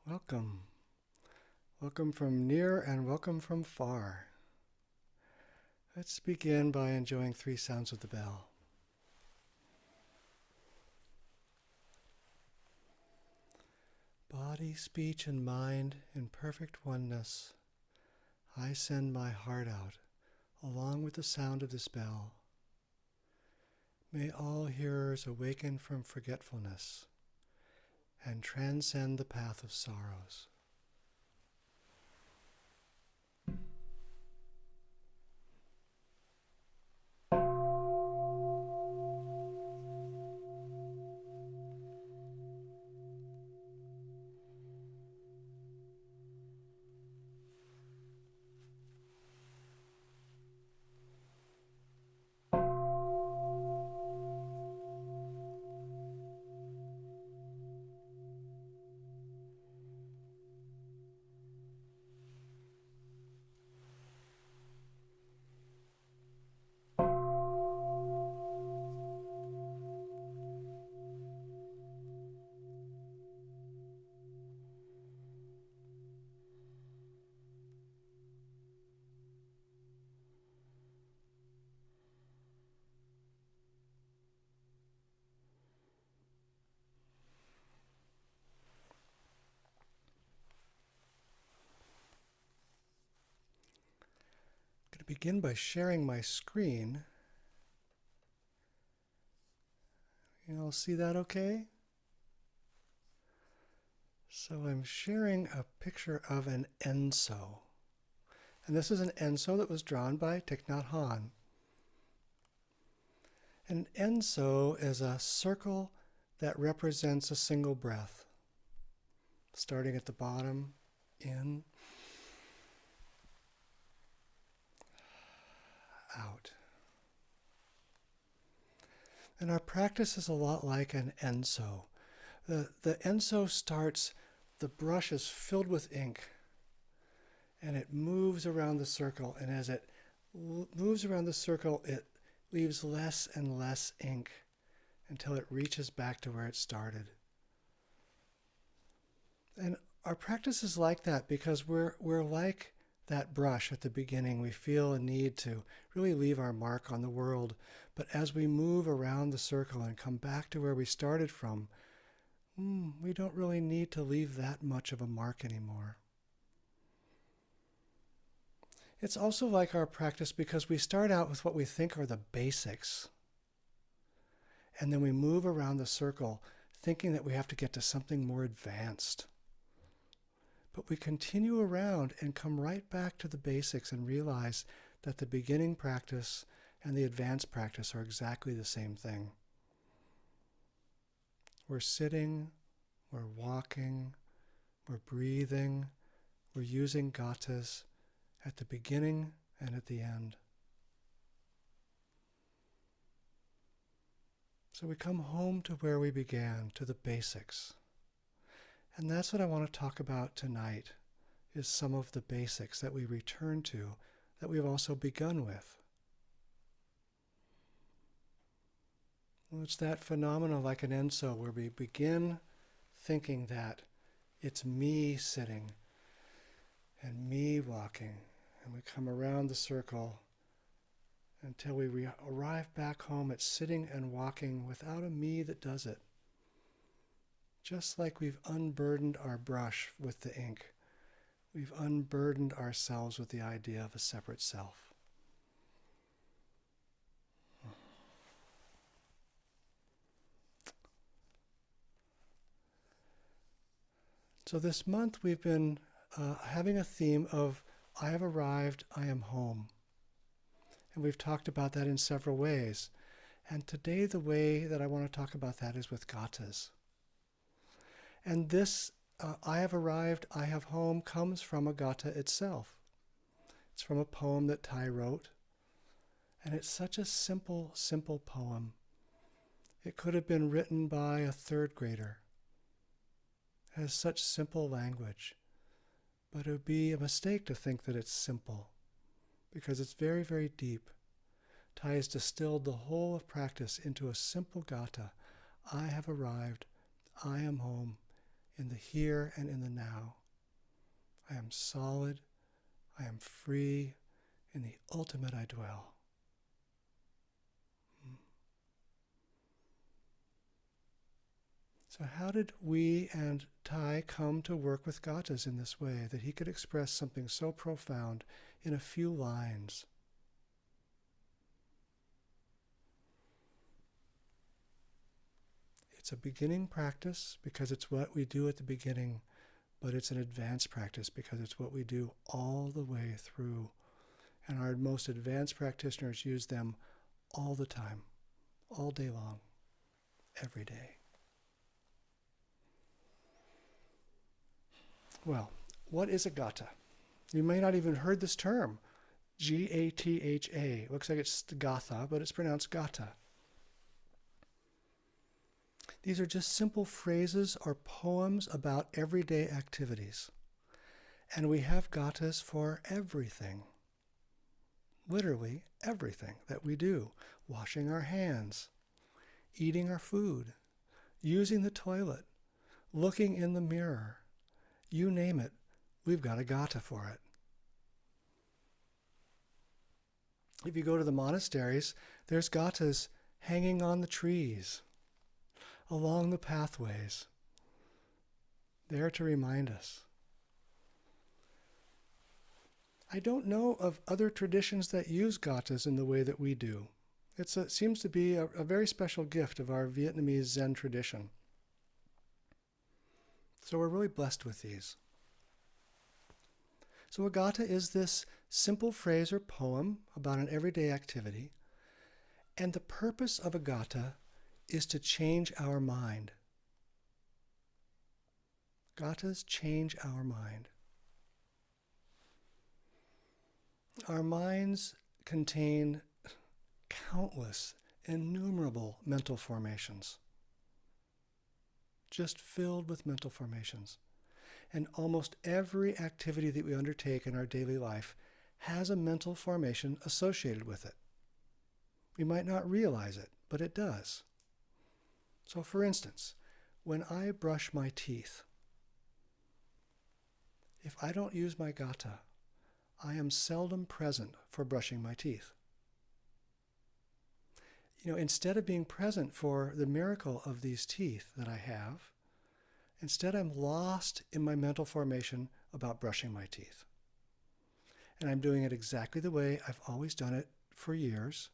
Welcome. Welcome from near and welcome from far. Let's begin by enjoying 3 sounds of the bell. Body, speech, and mind in perfect oneness, I send my heart out along with the sound of this bell. May all hearers awaken from forgetfulness and transcend the path of sorrows. I'm going to begin by sharing my screen. You all see that okay? So I'm sharing a picture of an enso. And this is an enso that was drawn by Thich Nhat Hanh. An enso is a circle that represents a single breath. Starting at the bottom, in, out. And our practice is a lot like an enso. The enso starts, the brush is filled with ink, and it moves around the circle. And as it moves around the circle, it leaves less and less ink until it reaches back to where it started. And our practice is like that because we're like that brush at the beginning. We feel a need to really leave our mark on the world. But as we move around the circle and come back to where we started from, we don't really need to leave that much of a mark anymore. It's also like our practice because we start out with what we think are the basics. And then we move around the circle thinking that we have to get to something more advanced. But we continue around and come right back to the basics and realize that the beginning practice and the advanced practice are exactly the same thing. We're sitting, we're walking, we're breathing, we're using gathas at the beginning and at the end. So we come home to where we began, to the basics. And that's what I want to talk about tonight, is some of the basics that we return to, that we've also begun with. Well, it's that phenomena like an enso where we begin thinking that it's me sitting and me walking, and we come around the circle until we arrive back home at sitting and walking without a me that does it. Just like we've unburdened our brush with the ink, we've unburdened ourselves with the idea of a separate self. So this month we've been having a theme of I have arrived, I am home. And we've talked about that in several ways. And today the way that I want to talk about that is with gathas. And this I have arrived, I have home comes from a gata itself. It's from a poem that Thai wrote. And it's such a simple, simple poem. It could have been written by a 3rd grader. It has such simple language. But it would be a mistake to think that it's simple, because it's very, very deep. Thai has distilled the whole of practice into a simple gata. I have arrived, I am home, in the here and in the now. I am solid. I am free. In the ultimate I dwell. So how did we and Tai come to work with gathas in this way, that he could express something so profound in a few lines? It's a beginning practice because it's what we do at the beginning, but it's an advanced practice because it's what we do all the way through. And our most advanced practitioners use them all the time, all day long, every day. Well, what is a gata? You may not even heard this term. G-A-T-H-A. Looks like it's gatha, but it's pronounced gata. These are just simple phrases or poems about everyday activities. And we have gatas for everything. Literally everything that we do. Washing our hands, eating our food, using the toilet, looking in the mirror. You name it, we've got a gata for it. If you go to the monasteries, there's gatas hanging on the trees, along the pathways, there to remind us. I don't know of other traditions that use gatas in the way that we do. It seems to be a very special gift of our Vietnamese Zen tradition. So we're really blessed with these. So a gata is this simple phrase or poem about an everyday activity. And the purpose of a gata is to change our mind. Gatas change our mind. Our minds contain countless, innumerable mental formations. Just filled with mental formations. And almost every activity that we undertake in our daily life has a mental formation associated with it. We might not realize it, but it does. So for instance, when I brush my teeth, if I don't use my gata, I am seldom present for brushing my teeth. Instead of being present for the miracle of these teeth that I have, instead I'm lost in my mental formation about brushing my teeth. And I'm doing it exactly the way I've always done it for years,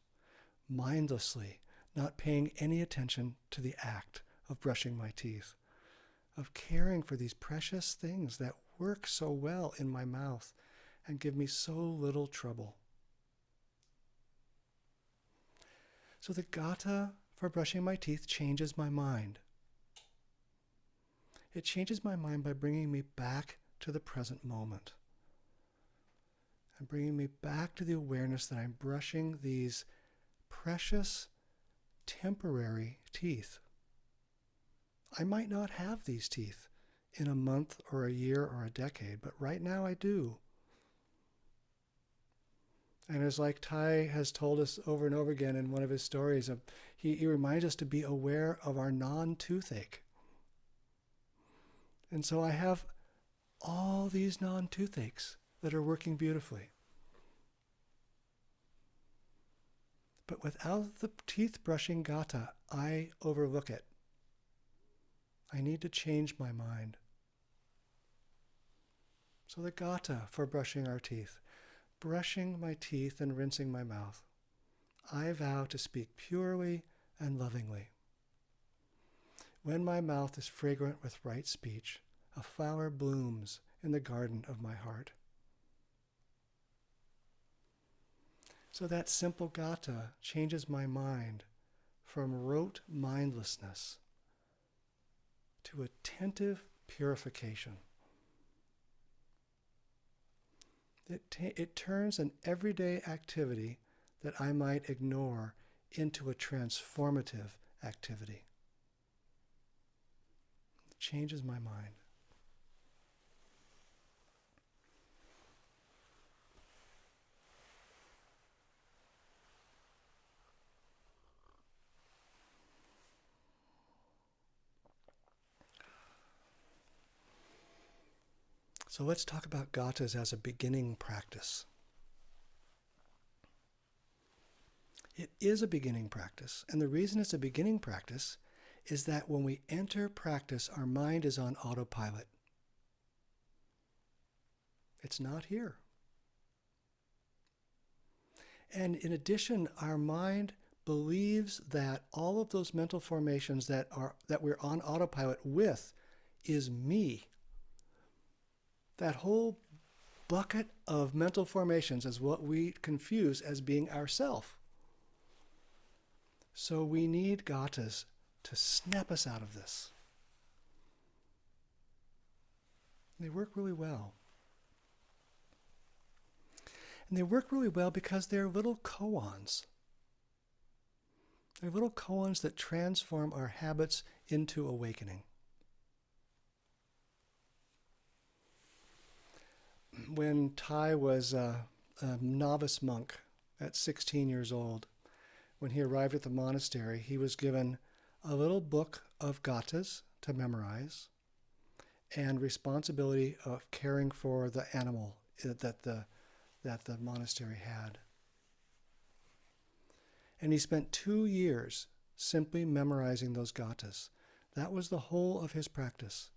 mindlessly, not paying any attention to the act of brushing my teeth, of caring for these precious things that work so well in my mouth and give me so little trouble. So the gata for brushing my teeth changes my mind. It changes my mind by bringing me back to the present moment and bringing me back to the awareness that I'm brushing these precious, temporary teeth. I might not have these teeth in a month or a year or a decade, but right now I do. And as like Tai has told us over and over again in one of his stories, he reminds us to be aware of our non-toothache. And so I have all these non-toothaches that are working beautifully. But without the teeth brushing gata, I overlook it. I need to change my mind. So the gata for brushing our teeth. Brushing my teeth and rinsing my mouth. I vow to speak purely and lovingly. When my mouth is fragrant with right speech, a flower blooms in the garden of my heart. So that simple gata changes my mind from rote mindlessness to attentive purification. It turns an everyday activity that I might ignore into a transformative activity. It changes my mind. So let's talk about gathas as a beginning practice. It is a beginning practice, and the reason it's a beginning practice is that when we enter practice, our mind is on autopilot. It's not here. And in addition, our mind believes that all of those mental formations that we're on autopilot with is me. That whole bucket of mental formations is what we confuse as being ourself. So we need gathas to snap us out of this. They work really well. And they work really well because they're little koans. They're little koans that transform our habits into awakening. When Tai was a novice monk at 16 years old, when he arrived at the monastery, he was given a little book of gathas to memorize and responsibility of caring for the animal that the monastery had. And he spent 2 years simply memorizing those gathas. That was the whole of his practice.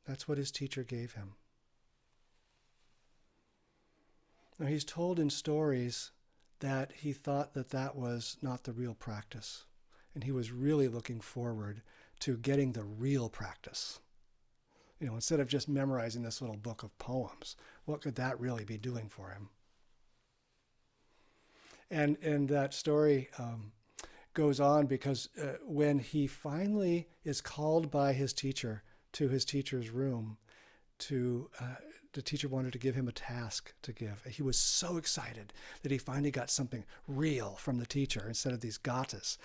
That's what his teacher gave him. Now, he's told in stories that he thought that that was not the real practice, and he was really looking forward to getting the real practice. You know, instead of just memorizing this little book of poems, what could that really be doing for him? And that story goes on because when he finally is called by his teacher to his teacher's room, the teacher wanted to give him a task to give. He was so excited that he finally got something real from the teacher instead of these gathas,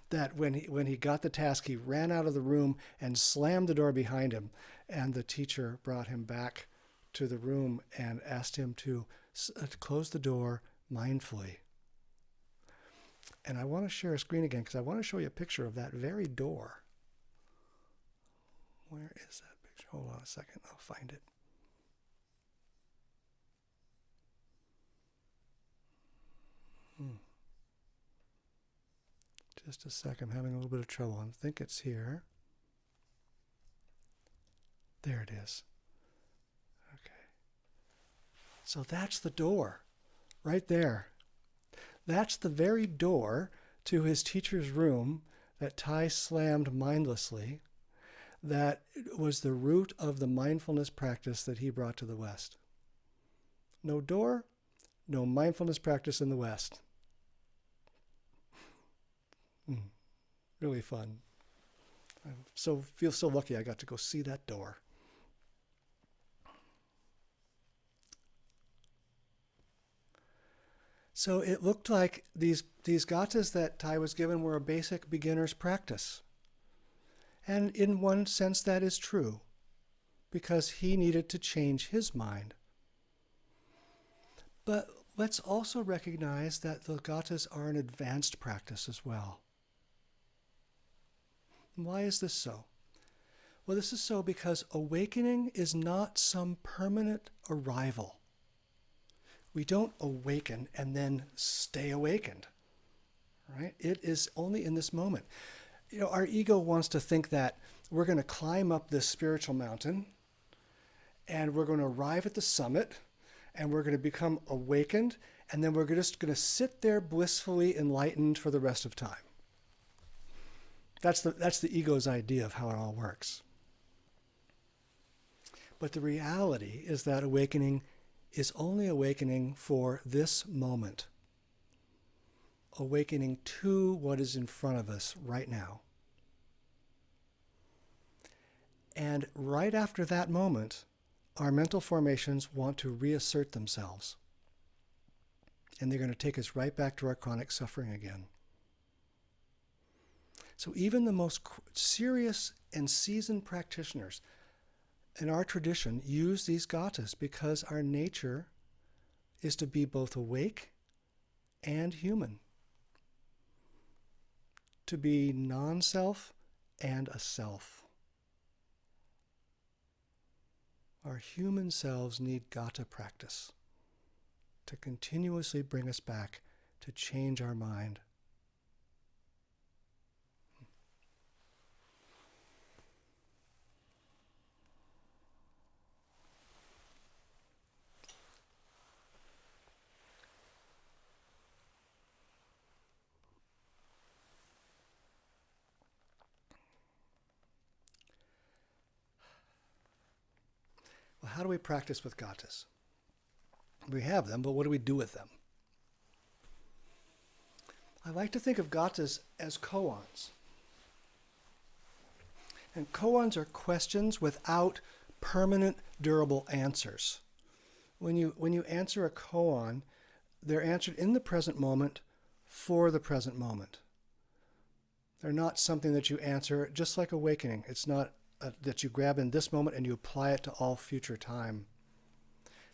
that when he got the task, he ran out of the room and slammed the door behind him. And the teacher brought him back to the room and asked him to close the door mindfully. And I want to share a screen again because I want to show you a picture of that very door. Where is that picture? Hold on a second. I'll find it. Just a sec. I'm having a little bit of trouble. I think it's here. There it is. Okay. So that's the door right there. That's the very door to his teacher's room that Tai slammed mindlessly. That was the root of the mindfulness practice that he brought to the West. No door, no mindfulness practice in the West. Really fun. I feel so lucky I got to go see that door. So it looked like these gathas that Tai was given were a basic beginner's practice. And in one sense that is true, because he needed to change his mind. But let's also recognize that the gathas are an advanced practice as well. Why is this so? Well, this is so because awakening is not some permanent arrival. We don't awaken and then stay awakened, right? It is only in this moment. You know, our ego wants to think that we're going to climb up this spiritual mountain and we're going to arrive at the summit and we're going to become awakened and then we're just going to sit there blissfully enlightened for the rest of time. That's the ego's idea of how it all works. But the reality is that awakening is only awakening for this moment. Awakening to what is in front of us right now. And right after that moment, our mental formations want to reassert themselves. And they're going to take us right back to our chronic suffering again. So even the most serious and seasoned practitioners in our tradition use these gathas because our nature is to be both awake and human. To be non-self and a self. Our human selves need gata practice to continuously bring us back, to change our mind. Well, how do we practice with gatas? We have them, but what do we do with them? I like to think of gatas as koans. And koans are questions without permanent, durable answers. When you answer a koan, they're answered in the present moment for the present moment. They're not something that you answer just like awakening. It's not that you grab in this moment and you apply it to all future time.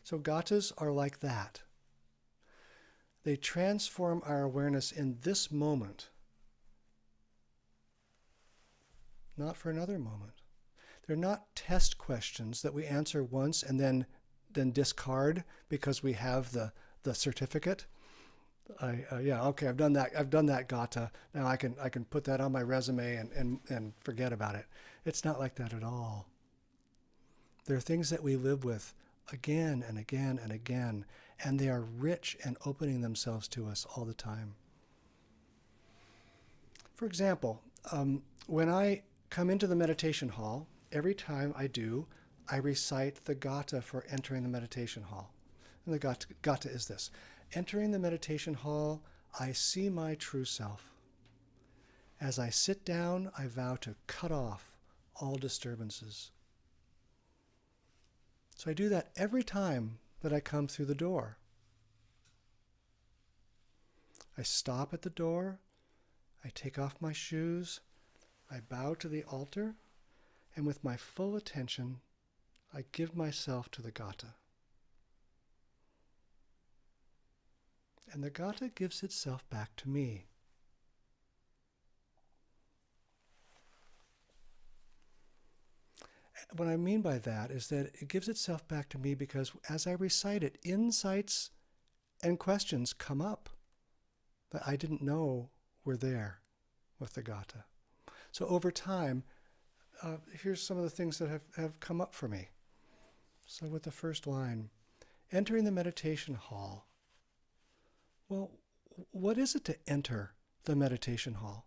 So gatas are like that. They transform our awareness in this moment, not for another moment. They're not test questions that we answer once and then discard because we have the certificate. I've done that. I've done that gata. Now I can put that on my resume and forget about it. It's not like that at all. They're things that we live with again and again and again, and they are rich and opening themselves to us all the time. For example, when I come into the meditation hall, every time I do, I recite the gata for entering the meditation hall. And the gata is this: entering the meditation hall, I see my true self. As I sit down, I vow to cut off all disturbances. So I do that every time that I come through the door. I stop at the door, I take off my shoes, I bow to the altar, and with my full attention, I give myself to the gata. And the gata gives itself back to me. What I mean by that is that it gives itself back to me because as I recite it, insights and questions come up that I didn't know were there with the gata. So over time, here's some of the things that have come up for me. So with the first line, entering the meditation hall. Well, what is it to enter the meditation hall?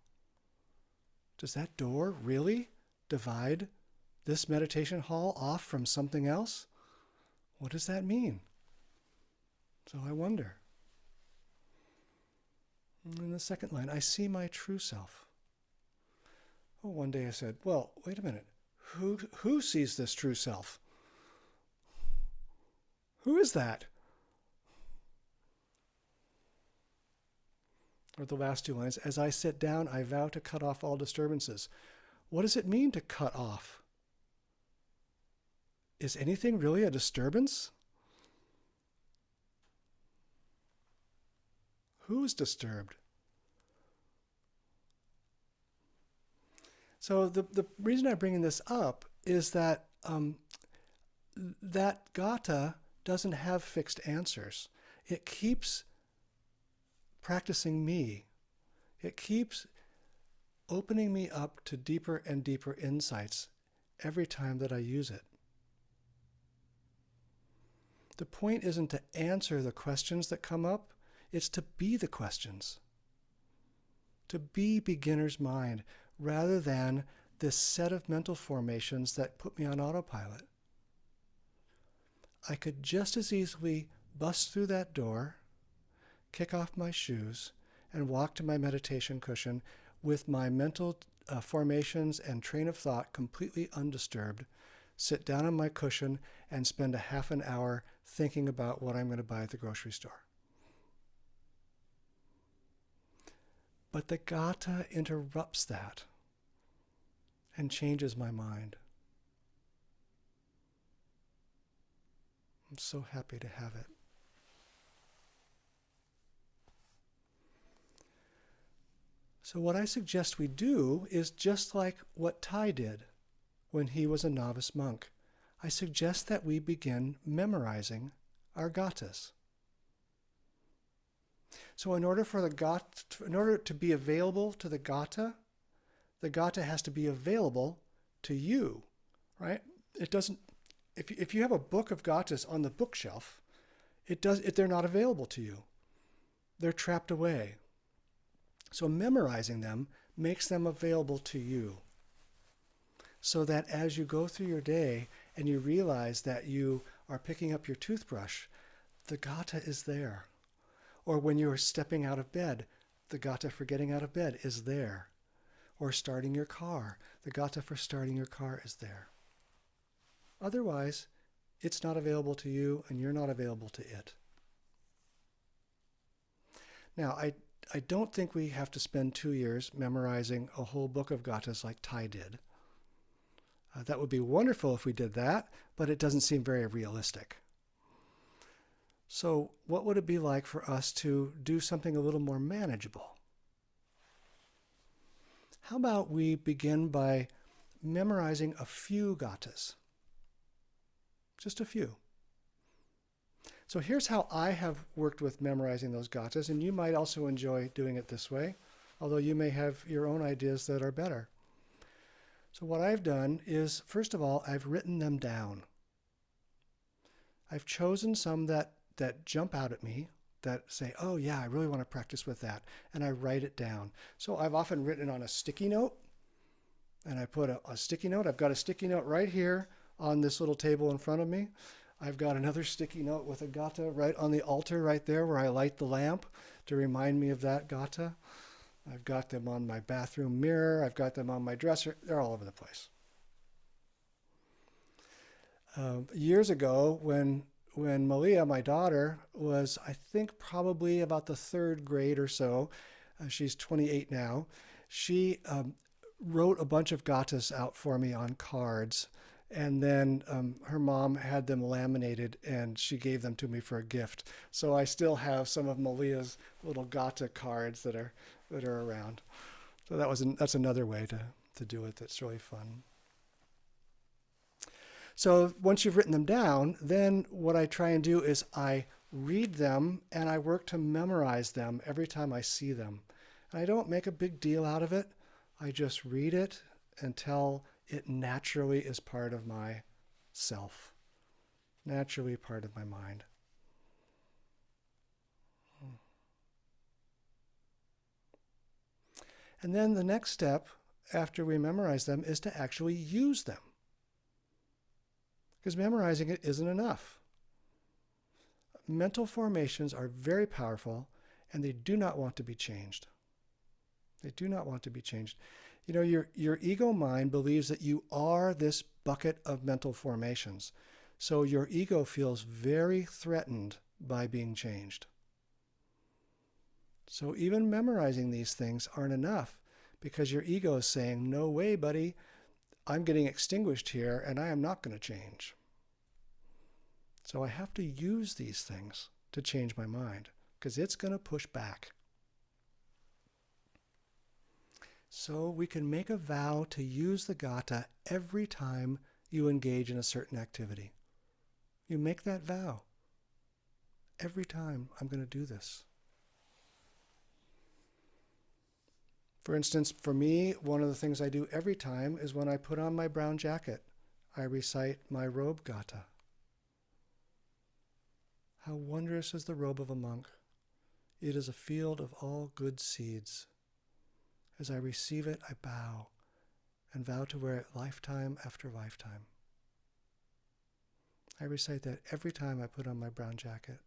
Does that door really divide this meditation hall off from something else? What does that mean? So I wonder. And in the second line, I see my true self. Oh, one day I said, well, wait a minute. Who sees this true self? Who is that? Or the last two lines, as I sit down, I vow to cut off all disturbances. What does it mean to cut off? Is anything really a disturbance? Who's disturbed? So the reason I'm bringing this up is that that gata doesn't have fixed answers. It keeps practicing me. It keeps opening me up to deeper and deeper insights every time that I use it. The point isn't to answer the questions that come up, it's to be the questions. To be beginner's mind rather than this set of mental formations that put me on autopilot. I could just as easily bust through that door, kick off my shoes, and walk to my meditation cushion with my mental formations and train of thought completely undisturbed, sit down on my cushion, and spend a half an hour thinking about what I'm going to buy at the grocery store. But the gata interrupts that and changes my mind. I'm so happy to have it. So what I suggest we do is just like what Thai did when he was a novice monk. I suggest that we begin memorizing our gatas. So in order to be available to the gata has to be available to you, right? It doesn't. If you have a book of gatas on the bookshelf, they're not available to you. They're trapped away. So memorizing them makes them available to you, so that as you go through your day and you realize that you are picking up your toothbrush, the gata is there. Or when you are stepping out of bed, the gata for getting out of bed is there. Or starting your car, the gata for starting your car is there. Otherwise, it's not available to you and you're not available to it. Now, I don't think we have to spend 2 years memorizing a whole book of gatas like Ty did. That would be wonderful if we did that, but it doesn't seem very realistic. So what would it be like for us to do something a little more manageable? How about we begin by memorizing a few gatas? Just a few. So here's how I have worked with memorizing those gatas, and you might also enjoy doing it this way, although you may have your own ideas that are better. So what I've done is, first of all, I've written them down. I've chosen some that jump out at me, that say, oh yeah, I really want to practice with that, and I write it down. So I've often written on a sticky note, and I put a sticky note. I've got a sticky note right here on this little table in front of me. I've got another sticky note with a gata right on the altar right there where I light the lamp to remind me of that gata. I've got them on my bathroom mirror. I've got them on my dresser. They're all over the place. Years ago, when Malia, my daughter, was, I think, probably about the 3rd grade or so, she's 28 now, she wrote a bunch of gatas out for me on cards. And then her mom had them laminated, and she gave them to me for a gift. So I still have some of Malia's little gata cards that are around. So that's another way to do it. That's really fun. So once you've written them down, then what I try and do is I read them and I work to memorize them every time I see them. And I don't make a big deal out of it. I just read it until it naturally is part of my self, naturally part of my mind. And then the next step after we memorize them is to actually use them. Because memorizing it isn't enough. Mental formations are very powerful, and they do not want to be changed. They do not want to be changed. You know, your ego mind believes that you are this bucket of mental formations. So your ego feels very threatened by being changed. So even memorizing these things aren't enough, because your ego is saying, no way, buddy, I'm getting extinguished here and I am not going to change. So I have to use these things to change my mind, because it's going to push back. So we can make a vow to use the gata every time you engage in a certain activity. You make that vow. Every time I'm going to do this. For instance, for me, one of the things I do every time is when I put on my brown jacket, I recite my robe gata. How wondrous is the robe of a monk. It is a field of all good seeds. As I receive it, I bow and vow to wear it lifetime after lifetime. I recite that every time I put on my brown jacket.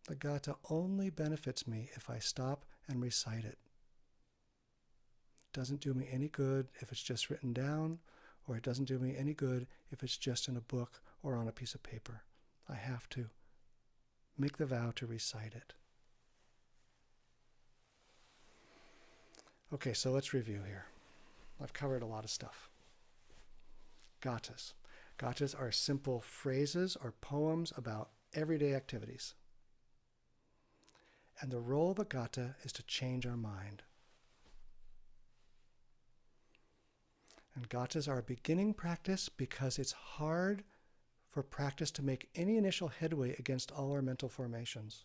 The gata only benefits me if I stop and recite it. It doesn't do me any good if it's just written down, or it doesn't do me any good if it's just in a book or on a piece of paper. I have to make the vow to recite it. Okay, so let's review here. I've covered a lot of stuff. Gatas. Gatas are simple phrases or poems about everyday activities. And the role of a gata is to change our mind. And gatas are a beginning practice because it's hard for practice to make any initial headway against all our mental formations.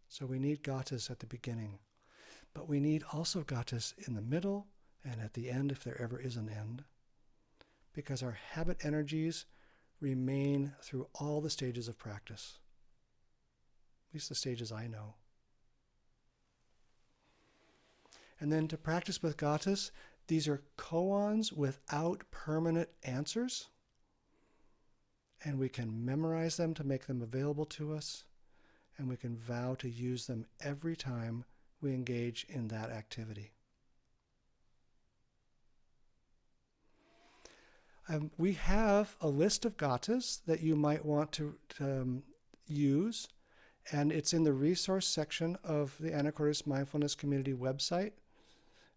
So we need gatas at the beginning. But we need also gatas in the middle and at the end if there ever is an end. Because our habit energies remain through all the stages of practice. At least the stages I know. And then to practice with gatas, these are koans without permanent answers. And we can memorize them to make them available to us. And we can vow to use them every time we engage in that activity. We have a list of gatas that you might want to use, and it's in the resource section of the Anacortes Mindfulness Community website.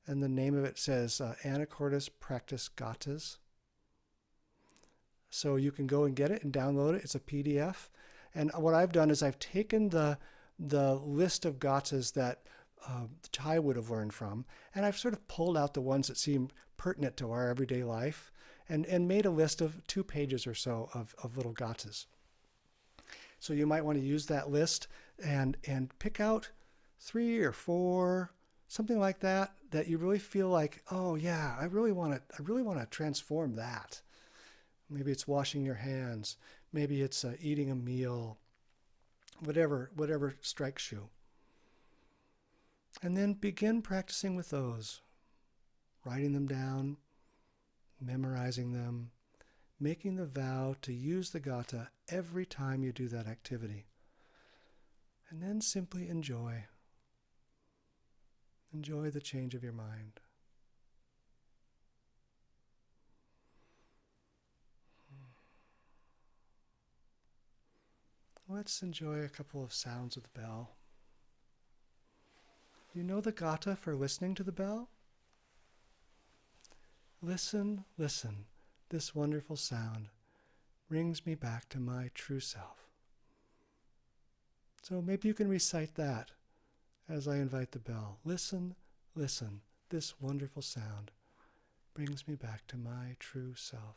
And the name of it says Anacortes Practice Gatas. So you can go and get it and download it. It's a PDF. And what I've done is I've taken the list of gatas that Chai would have learned from, and I've sort of pulled out the ones that seem pertinent to our everyday life and made a list of 2 pages or so of little gatas. So you might want to use that list and pick out 3 or 4, something like that you really feel like, oh yeah, I really want to transform that. Maybe it's washing your hands. Maybe it's eating a meal. Whatever strikes you. And then begin practicing with those. Writing them down, memorizing them, making the vow to use the gata every time you do that activity. And then simply enjoy. Enjoy the change of your mind. Let's enjoy a couple of sounds of the bell. You know the gata for listening to the bell? Listen, listen. This wonderful sound brings me back to my true self. So maybe you can recite that as I invite the bell. Listen, listen. This wonderful sound brings me back to my true self.